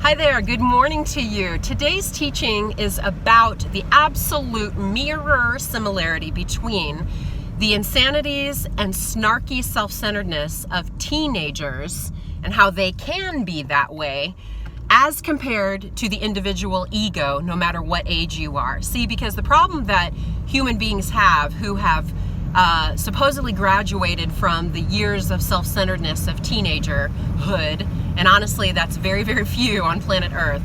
Hi there, good morning to you. Today's teaching is about the absolute mirror similarity between the insanities and snarky self-centeredness of teenagers and how they can be that way as compared to the individual ego, no matter what age you are. See, because the problem that human beings have who have supposedly graduated from the years of self-centeredness of teenagerhood, and honestly that's very, very few on planet Earth.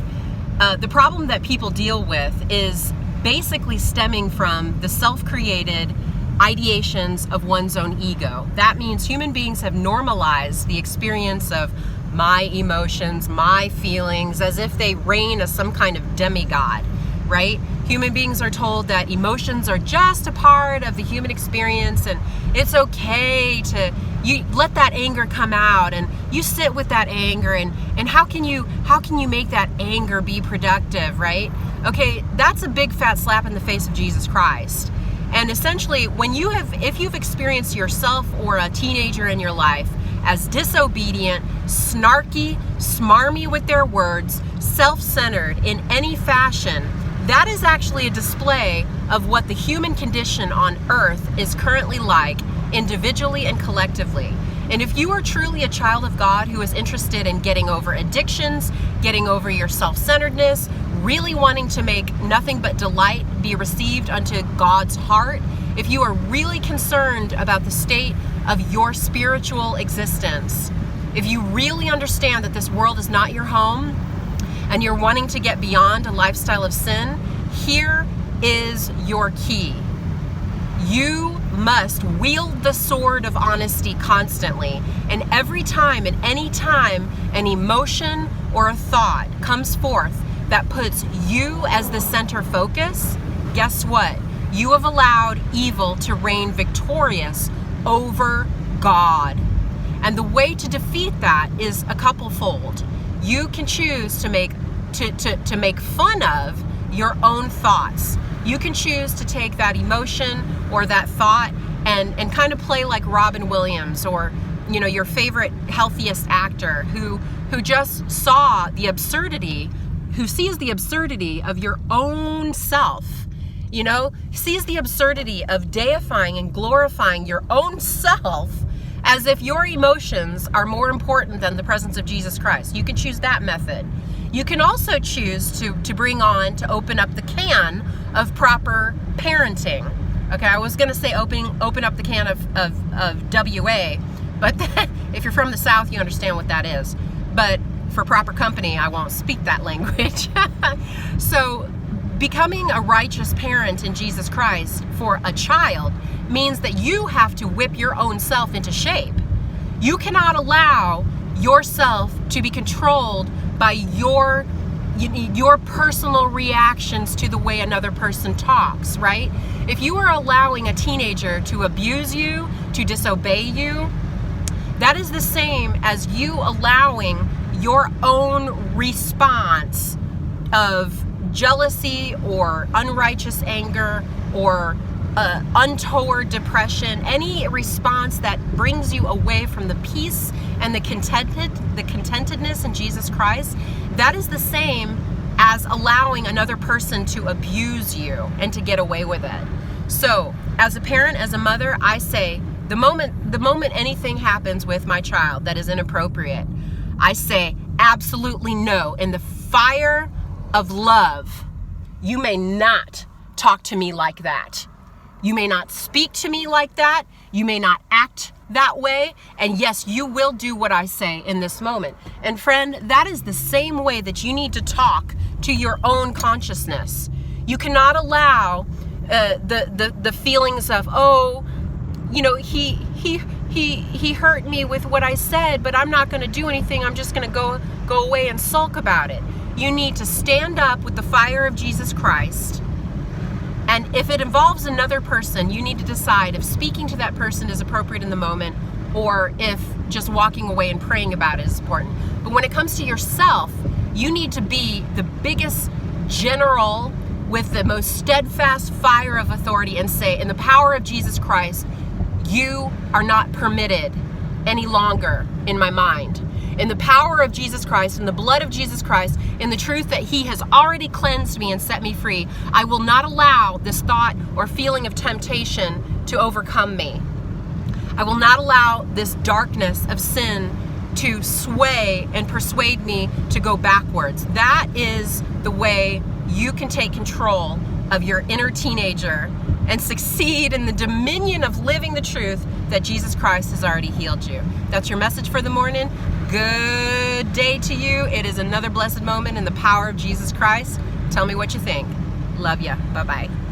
The problem that people deal with is basically stemming from the self-created ideations of one's own ego. That means human beings have normalized the experience of my emotions, my feelings, as if they reign as some kind of demigod, right? Human beings are told that emotions are just a part of the human experience, and it's okay to you let that anger come out, and you sit with that anger, and how can you make that anger be productive, right? Okay, that's a big fat slap in the face of Jesus Christ. And essentially, if you've experienced yourself or a teenager in your life as disobedient, snarky, smarmy with their words, self-centered in any fashion, that is actually a display of what the human condition on earth is currently like, individually and collectively. And if you are truly a child of God who is interested in getting over addictions, getting over your self-centeredness, really wanting to make nothing but delight be received unto God's heart, if you are really concerned about the state of your spiritual existence, if you really understand that this world is not your home, and you're wanting to get beyond a lifestyle of sin, here is your key. You must wield the sword of honesty constantly. And every time and any time an emotion or a thought comes forth that puts you as the center focus, guess what? You have allowed evil to reign victorious over God. And the way to defeat that is a couple-fold. You can choose to make fun of your own thoughts. You can choose to take that emotion or that thought and kind of play like Robin Williams, or your favorite healthiest actor who just saw the absurdity, who sees the absurdity of your own self. Sees the absurdity of deifying and glorifying your own self as if your emotions are more important than the presence of Jesus Christ. You can choose that method. You can also choose to open up the can of proper parenting. Okay, I was gonna say open up the can of WA, but if you're from the South, you understand what that is. But for proper company, I won't speak that language. So becoming a righteous parent in Jesus Christ for a child means that you have to whip your own self into shape. You cannot allow yourself to be controlled by your personal reactions to the way another person talks, right? If you are allowing a teenager to abuse you, to disobey you, that is the same as you allowing your own response of jealousy or unrighteous anger or untoward depression, any response that brings you away from the peace and the contentedness in Jesus Christ. That is the same as allowing another person to abuse you and to get away with it. So as a parent, as a mother, I say the moment anything happens with my child that is inappropriate, I say absolutely no. In the fire of love, you may not talk to me like that. You may not speak to me like that. You may not act that way. And yes, you will do what I say in this moment. And friend, that is the same way that you need to talk to your own consciousness. You cannot allow the feelings of, he hurt me with what I said, but I'm not going to do anything. I'm just going to go away and sulk about it. You need to stand up with the fire of Jesus Christ. And if it involves another person, you need to decide if speaking to that person is appropriate in the moment, or if just walking away and praying about it is important. But when it comes to yourself, you need to be the biggest general with the most steadfast fire of authority and say, in the power of Jesus Christ, you are not permitted any longer in my mind. in the power of Jesus Christ, in the blood of Jesus Christ, in the truth that he has already cleansed me and set me free, I will not allow this thought or feeling of temptation to overcome me. I will not allow this darkness of sin to sway and persuade me to go backwards. That is the way you can take control of your inner teenager and succeed in the dominion of living the truth that Jesus Christ has already healed you. That's your message for the morning. Good day to you. It is another blessed moment in the power of Jesus Christ. Tell me what you think. Love ya. Bye-bye.